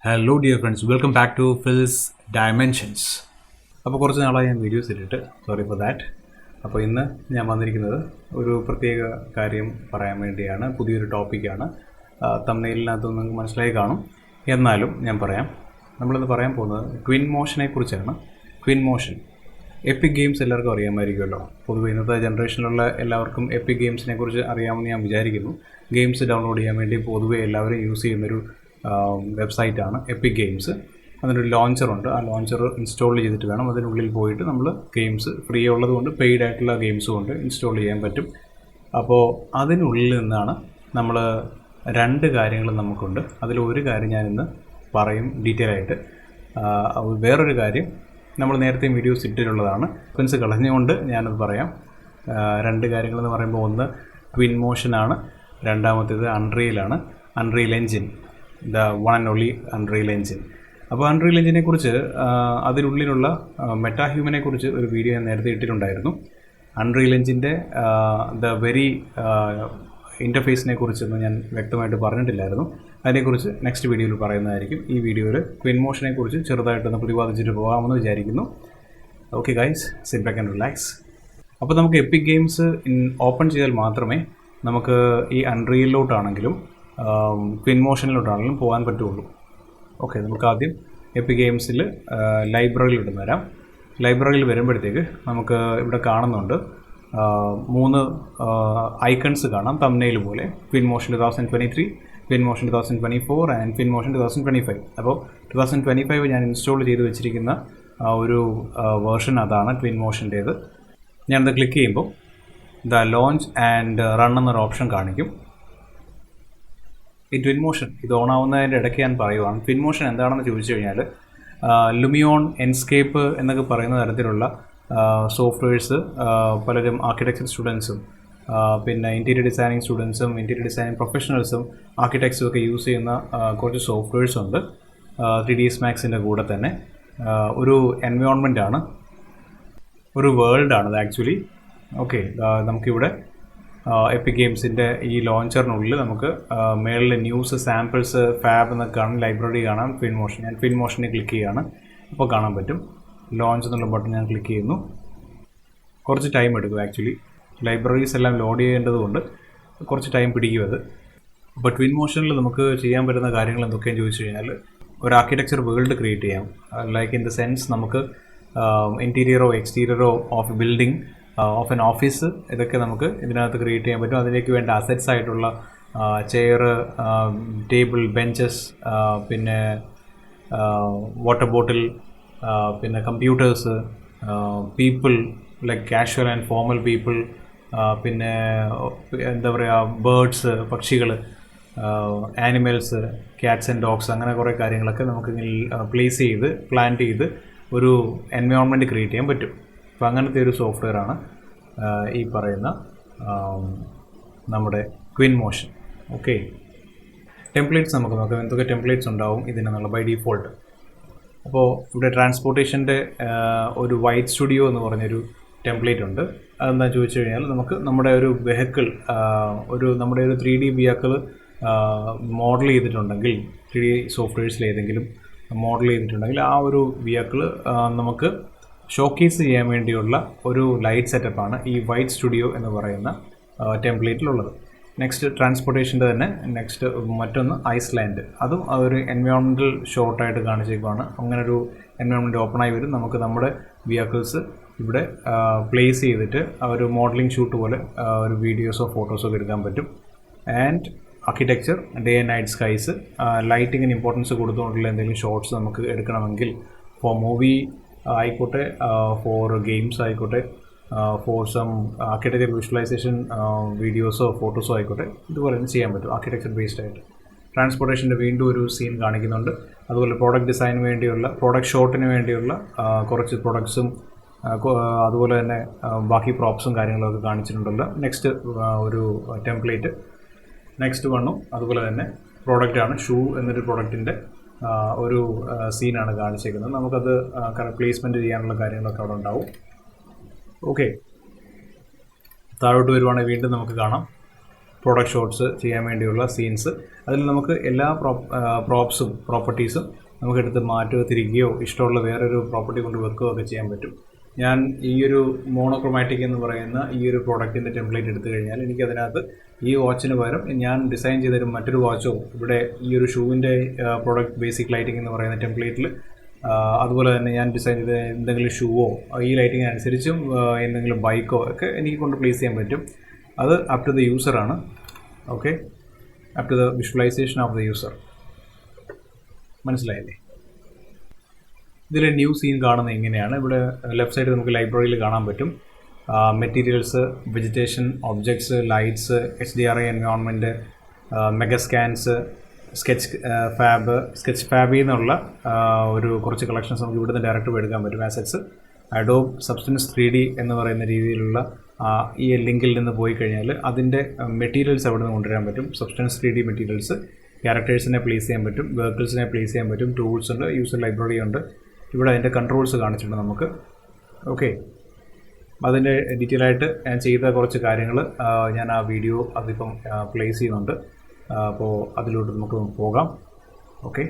Hello dear friends, welcome back to fills dimensions. അപ്പോൾ കുറച്ച് നാളായി ഞാൻ വീഡിയോസ് ഇട്ടിട്ട്, സോറി ഫോർ ദാറ്റ്. അപ്പോൾ ഇന്ന് ഞാൻ വന്നിരിക്കുന്നത് ഒരു പ്രത്യേക കാര്യം പറയാൻ വേണ്ടിയാണ്. പുതിയൊരു ടോപ്പിക്കാണ്. തംബ്നെയിലിനകത്ത് നിങ്ങൾക്ക് മനസ്സിലായി കാണും, എന്നാലും ഞാൻ പറയാം. നമ്മളിന്ന് പറയാൻ പോകുന്നത് ട്വിൻ മോഷനെ കുറിച്ചാണ്. ട്വിൻ മോഷൻ എപ്പിക് ഗെയിംസ് എല്ലാവർക്കും അറിയാമായിരിക്കുമല്ലോ. പൊതുവെ ഇന്നത്തെ ജനറേഷനിലുള്ള എല്ലാവർക്കും എപ്പിക് ഗെയിംസിനെ കുറിച്ച് അറിയാമെന്ന് ഞാൻ വിചാരിക്കുന്നു. ഗെയിംസ് ഡൗൺലോഡ് ചെയ്യാൻ വേണ്ടി പൊതുവെ എല്ലാവരും യൂസ് ചെയ്യുന്നൊരു വെബ്സൈറ്റാണ് എപ്പിക് ഗെയിംസ്. അതിനൊരു ലോഞ്ചറുണ്ട്. ആ ലോഞ്ചർ ഇൻസ്റ്റാൾ ചെയ്തിട്ട് വേണം അതിനുള്ളിൽ പോയിട്ട് നമ്മൾ ഗെയിംസ് ഫ്രീ ഉള്ളതുകൊണ്ട് പെയ്ഡ് ആയിട്ടുള്ള ഗെയിംസും കൊണ്ട് ഇൻസ്റ്റാൾ ചെയ്യാൻ പറ്റും. അപ്പോൾ അതിനുള്ളിൽ നിന്നാണ് നമ്മൾ രണ്ട് കാര്യങ്ങൾ നമുക്കുണ്ട്. അതിലൊരു കാര്യം ഞാനിന്ന് പറയും ഡീറ്റെയിൽ ആയിട്ട്. വേറൊരു കാര്യം നമ്മൾ നേരത്തെ വീഡിയോസ് ഇട്ടിട്ടുള്ളതാണ്. സെക്കൻഡ്സ് കളഞ്ഞുകൊണ്ട് ഞാനത് പറയാം. രണ്ട് കാര്യങ്ങളെന്ന് പറയുമ്പോൾ ഒന്ന് ട്വിൻ മോഷനാണ്, രണ്ടാമത്തേത് അൺറിയലാണ്. Unreal Engine, the one and only Unreal Engine. അപ്പോൾ അൺറിയൽ എൻജിനെ കുറിച്ച്, അതിനുള്ളിലുള്ള മെറ്റാഹ്യൂമനെ കുറിച്ച് ഒരു വീഡിയോ ഞാൻ നേരത്തെ ഇട്ടിട്ടുണ്ടായിരുന്നു. അൺറിയൽ എൻജിൻ്റെ ദ വെരി ഇൻ്റർഫേസിനെ കുറിച്ചൊന്നും ഞാൻ വ്യക്തമായിട്ട് പറഞ്ഞിട്ടില്ലായിരുന്നു. അതിനെക്കുറിച്ച് നെക്സ്റ്റ് വീഡിയോയിൽ പറയുന്നതായിരിക്കും. ഈ വീഡിയോയിൽ ട്വിൻ മോഷനെ കുറിച്ച് ചെറുതായിട്ടൊന്ന് പ്രതിപാദിച്ചിട്ട് പോകാമെന്ന് വിചാരിക്കുന്നു. Okay guys, sit back and relax. അപ്പോൾ നമുക്ക് എപ്പിക് ഗെയിംസ് ഓപ്പൺ ചെയ്താൽ മാത്രമേ നമുക്ക് ഈ അൺറിയലിലോട്ടാണെങ്കിലും ട്വിൻ മോഷനിലോട്ടാണെങ്കിലും പോകാൻ പറ്റുള്ളൂ. ഓക്കെ, നമുക്ക് ആദ്യം എപ്പിക് ഗെയിംസിൽ ലൈബ്രറിയിലോട്ട് വരാം. ലൈബ്രറിയിൽ വരുമ്പോഴത്തേക്ക് നമുക്ക് ഇവിടെ കാണുന്നുണ്ട് 3 ഐക്കൺസ് കാണാം, തംബ്നെയിൽ പോലെ. Twin motion 2023, twin motion 2024 and twin motion 2025. അപ്പോൾ 2025 ഞാൻ ഇൻസ്റ്റാൾ ചെയ്ത് വെച്ചിരിക്കുന്ന ഒരു വേർഷൻ അതാണ് ട്വിൻ മോഷൻ്റേത്. ഞാനത് ക്ലിക്ക് ചെയ്യുമ്പോൾ ദ ലോഞ്ച് ആൻഡ് റൺ എന്നൊരു ഓപ്ഷൻ കാണിക്കും. ഈ ട്വിൻ മോഷൻ ഇത് ഓൺ ആവുന്നതിൻ്റെ ഇടയ്ക്ക് ഞാൻ പറയുവാണ്. ട്വിൻ മോഷൻ എന്താണെന്ന് ചോദിച്ചു കഴിഞ്ഞാൽ, ലുമിയോൺ, എൻസ്കേപ്പ് എന്നൊക്കെ പറയുന്ന തരത്തിലുള്ള സോഫ്റ്റ്വെയർസ് പലരും ആർക്കിടെക്ചർ സ്റ്റുഡൻസും പിന്നെ ഇൻറ്റീരിയർ ഡിസൈനിങ് സ്റ്റുഡൻസും ഇൻറ്റീരിയർ ഡിസൈനിങ് പ്രൊഫഷണൽസും ആർക്കിടെക്ട്സും ഒക്കെ യൂസ് ചെയ്യുന്ന കുറച്ച് സോഫ്റ്റ്വെയർസ് ഉണ്ട്. 3ds Maxൻ്റെ കൂടെ തന്നെ ഒരു എൻവയോൺമെൻറ്റാണ്, ഒരു വേൾഡാണത് ആക്ച്വലി. ഓക്കെ, നമുക്കിവിടെ എപ്പിക് ഗെയിംസിൻ്റെ ഈ ലോഞ്ചറിനുള്ളിൽ നമുക്ക് മേളിൽ ന്യൂസ്, സാമ്പിൾസ്, ഫാബ് എന്നൊക്കെ കാണാം, ലൈബ്രറി കാണാം, ട്വിൻ മോഷൻ. ഞാൻ ട്വിൻ മോഷനെ ക്ലിക്ക് ചെയ്യുകയാണ്. അപ്പോൾ കാണാൻ പറ്റും ലോഞ്ച് എന്നുള്ള ബട്ടൺ ഞാൻ ക്ലിക്ക് ചെയ്യുന്നു. കുറച്ച് ടൈം എടുക്കും ആക്ച്വലി. ലൈബ്രറീസ് എല്ലാം ലോഡ് ചെയ്യേണ്ടതുകൊണ്ട് കുറച്ച് ടൈം പിടിക്കും അത്. അപ്പോൾ ട്വിൻ മോഷനിൽ നമുക്ക് ചെയ്യാൻ പറ്റുന്ന കാര്യങ്ങൾ എന്തൊക്കെയാണെന്ന് ചോദിച്ചു കഴിഞ്ഞാൽ, ഒരു ആർക്കിടെക്ചർ വേൾഡ് ക്രിയേറ്റ് ചെയ്യാം. ലൈക്ക് ഇൻ ദ സെൻസ് നമുക്ക് ഇൻറ്റീരിയറോ എക്സ്റ്റീരിയറോ of building, of an office, ഇതൊക്കെ നമുക്ക് ഇതിനകത്ത് ക്രിയേറ്റ് ചെയ്യാൻ പറ്റും. അതിലേക്ക് വേണ്ട അസറ്റ്സ് ആയിട്ടുള്ള ചെയർ, ടേബിൾ, ബെഞ്ചസ്, പിന്നെ വാട്ടർ ബോട്ടിൽ, പിന്നെ computers, people like casual and formal people, പിന്നെ എന്താ പറയുക, ബേർഡ്സ്, പക്ഷികൾ, ആനിമൽസ്, ക്യാറ്റ്സ് ആൻഡ് ഡോഗ്സ്, അങ്ങനെ കുറേ കാര്യങ്ങളൊക്കെ നമുക്ക് പ്ലേസ് ചെയ്ത് പ്ലാൻ ചെയ്ത് ഒരു എൻവയോൺമെൻറ്റ് ക്രിയേറ്റ് ചെയ്യാൻ പറ്റും. അപ്പോൾ അങ്ങനത്തെ ഒരു സോഫ്റ്റ്വെയറാണ് ഈ പറയുന്ന നമ്മുടെ ട്വിൻ മോഷൻ. ഓക്കെ, ടെംപ്ലേറ്റ്സ് നമുക്ക് നോക്കാം. എന്തൊക്കെ ടെംപ്ലേറ്റ്സ് ഉണ്ടാവും ഇതിനെന്നുള്ള ബൈ ഡീഫോൾട്ട്. അപ്പോൾ ഇവിടെ ട്രാൻസ്പോർട്ടേഷൻ്റെ ഒരു വൈറ്റ് സ്റ്റുഡിയോ എന്ന് പറഞ്ഞൊരു ടെംപ്ലേറ്റ് ഉണ്ട്. അതെന്താണെന്ന് ചോദിച്ചു കഴിഞ്ഞാൽ, നമുക്ക് നമ്മുടെ ഒരു വെഹിക്കിൾ, നമ്മുടെ ഒരു 3D വെഹിക്കിൾ മോഡൽ ചെയ്തിട്ടുണ്ടെങ്കിൽ, 3D സോഫ്റ്റ്വെയർസിൽ ഏതെങ്കിലും മോഡൽ ചെയ്തിട്ടുണ്ടെങ്കിൽ ആ ഒരു വെഹിക്കിൾ നമുക്ക് ഷോക്കേസ് ചെയ്യാൻ വേണ്ടിയുള്ള ഒരു ലൈറ്റ് സെറ്റപ്പാണ് ഈ വൈറ്റ് സ്റ്റുഡിയോ എന്ന് പറയുന്ന ടെംപ്ലേറ്റിലുള്ളത്. നെക്സ്റ്റ് ട്രാൻസ്പോർട്ടേഷൻ്റെ തന്നെ നെക്സ്റ്റ് മറ്റൊന്ന് ഐസ്ലാൻഡ്. അതും ഒരു എൻവയോൺമെൻറ്റൽ ഷോട്ടായിട്ട് കാണിച്ചേക്കുവാണ്. അങ്ങനെ ഒരു എൻവയോൺമെൻറ്റ് ഓപ്പണായി വരും. നമുക്ക് നമ്മുടെ വെഹിക്കിൾസ് ഇവിടെ പ്ലേസ് ചെയ്തിട്ട് ഒരു മോഡലിംഗ് ഷൂട്ട് പോലെ ഒരു വീഡിയോസോ ഫോട്ടോസോ ഒക്കെ എടുക്കാൻ പറ്റും. And architecture, day and night skies, ലൈറ്റിങ്ങിന് ഇമ്പോർട്ടൻസ് കൊടുത്തുകൊണ്ടുള്ള എന്തെങ്കിലും ഷോട്ട്സ് നമുക്ക് എടുക്കണമെങ്കിൽ, ഫോർ മൂവി ആയിക്കോട്ടെ, ഫോർ ഗെയിംസ് ആയിക്കോട്ടെ, ഫോർ സം ആർക്കിടെക്ചർ വിഷ്വലൈസേഷൻ വീഡിയോസോ ഫോട്ടോസോ ആയിക്കോട്ടെ, ഇതുപോലെ തന്നെ ചെയ്യാൻ പറ്റും ആർക്കിടെക്ചർ ബേസ്ഡ് ആയിട്ട്. ട്രാൻസ്പോർട്ടേഷൻ്റെ വീണ്ടും ഒരു സീൻ കാണിക്കുന്നുണ്ട്. അതുപോലെ പ്രോഡക്റ്റ് ഡിസൈന് വേണ്ടിയുള്ള, പ്രോഡക്റ്റ് ഷോട്ടിന് വേണ്ടിയുള്ള കുറച്ച് പ്രൊഡക്ട്സും അതുപോലെ തന്നെ ബാക്കി പ്രോപ്സും കാര്യങ്ങളൊക്കെ കാണിച്ചിട്ടുണ്ടല്ലോ. നെക്സ്റ്റ് ഒരു ടെംപ്ലേറ്റ്, നെക്സ്റ്റ് വണ്ണും അതുപോലെ തന്നെ പ്രോഡക്റ്റാണ്. ഷൂ എന്നൊരു പ്രോഡക്റ്റിൻ്റെ ഒരു സീനാണ് കാണിച്ചേക്കുന്നത്. നമുക്കത് പ്ലേസ്മെൻറ്റ് ചെയ്യാനുള്ള കാര്യങ്ങളൊക്കെ അവിടെ ഉണ്ടാവും. ഓക്കെ, താഴോട്ട് വരുവാണെങ്കിൽ വീണ്ടും നമുക്ക് കാണാം പ്രോഡക്റ്റ് ഷോട്ട്സ് ചെയ്യാൻ വേണ്ടിയുള്ള സീൻസ്. അതിൽ നമുക്ക് എല്ലാ പ്രോപ്സും പ്രോപ്പർട്ടീസും നമുക്ക് എടുത്ത് മാറ്റുകയോ തിരിക്കുകയോ ഇഷ്ടമുള്ള വേറൊരു പ്രോപ്പർട്ടി കൊണ്ട് വെക്കുകയോ ഒക്കെ ചെയ്യാൻ പറ്റും. ഞാൻ ഈ ഒരു മോണോക്രോമാറ്റിക് എന്ന് പറയുന്ന ഈ ഒരു പ്രോഡക്റ്റിൻ്റെ ടെംപ്ലേറ്റ് എടുത്തു കഴിഞ്ഞാൽ എനിക്കതിനകത്ത് ഈ വാച്ചിന് പകരം ഞാൻ ഡിസൈൻ ചെയ്തൊരു മറ്റൊരു വാച്ചോ ഇവിടെ ഈ ഒരു ഷൂവിൻ്റെ പ്രോഡക്റ്റ് ബേസിക് ലൈറ്റിംഗ് എന്ന് പറയുന്ന ടെംപ്ലേറ്റിൽ അതുപോലെ തന്നെ ഞാൻ ഡിസൈൻ ചെയ്ത എന്തെങ്കിലും ഷൂവോ ഈ ലൈറ്റിംഗ് അനുസരിച്ചും എന്തെങ്കിലും ബൈക്കോ ഒക്കെ എനിക്ക് കൊണ്ട് പ്ലേസ് ചെയ്യാൻ പറ്റും. അത് അപ് ടു ദ യൂസറാണ്. Okay, up to the visualisation of the user. മനസ്സിലായില്ലേ? ഇതിൽ ന്യൂ സീൻ കാണുന്നത് എങ്ങനെയാണ്? ഇവിടെ ലെഫ്റ്റ് സൈഡ് നമുക്ക് ലൈബ്രറിയിൽ കാണാൻ പറ്റും. Materials, vegetation, objects, lights, HDRI environment, Megascans, സ്കെച്ച് ഫാബിൽ നിന്നുള്ള ഒരു കുറച്ച് കളക്ഷൻസ് നമുക്ക് ഇവിടുന്ന് ഡയറക്റ്റ് പോയി എടുക്കാൻ പറ്റും. ആസറ്റ്സ്, അഡോബ് സബ്സ്റ്റൻസ് 3D എന്ന് പറയുന്ന രീതിയിലുള്ള ഈ ലിങ്കിൽ നിന്ന് പോയി കഴിഞ്ഞാൽ അതിൻ്റെ മെറ്റീരിയൽസ് അവിടെ നിന്ന് കൊണ്ടുവരാൻ പറ്റും. സബ്സ്റ്റൻസ് 3D മെറ്റീരിയൽസ്, ക്യാരക്ടേഴ്സിനെ പ്ലേസ് ചെയ്യാൻ പറ്റും, വെഹിക്കിൾസിനെ പ്ലേസ് ചെയ്യാൻ പറ്റും, ടൂൾസ് ഉണ്ട്, യൂസർ ലൈബ്രറി ഉണ്ട്. ഇവിടെ അതിൻ്റെ കൺട്രോൾസ് കാണിച്ചിട്ടുണ്ട് നമുക്ക്. ഓക്കെ, അതിൻ്റെ ഡീറ്റെയിൽ ആയിട്ട് ഞാൻ ചെയ്ത കുറച്ച് കാര്യങ്ങൾ ഞാൻ ആ വീഡിയോ അതിപ്പം പ്ലേസ് ചെയ്യുന്നുണ്ട്. അപ്പോൾ അതിലോട്ട് നമുക്ക് പോകാം. ഓക്കെ,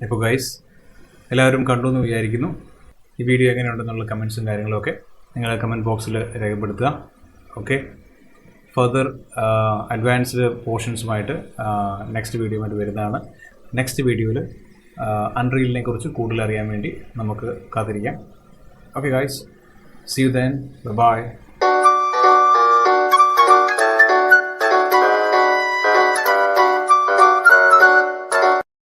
അപ്പോൾ ഗൈസ് എല്ലാവരും കണ്ടു എന്ന് വിചാരിക്കുന്നു. ഈ വീഡിയോ എങ്ങനെയുണ്ടെന്നുള്ള കമൻസും കാര്യങ്ങളൊക്കെ നിങ്ങൾ കമൻറ്റ് ബോക്സിൽ രേഖപ്പെടുത്തുക. ഓക്കെ, ഫർദർ അഡ്വാൻസ്ഡ് പോർഷൻസുമായിട്ട് നെക്സ്റ്റ് വീഡിയോയുമായിട്ട് വരുന്നതാണ്. നെക്സ്റ്റ് വീഡിയോയിൽ അൺറിയലിനെ കുറിച്ച് കൂടുതൽ അറിയാൻ വേണ്ടി നമുക്ക് കാത്തിരിക്കാം. Okay guys, see you then. Bye bye.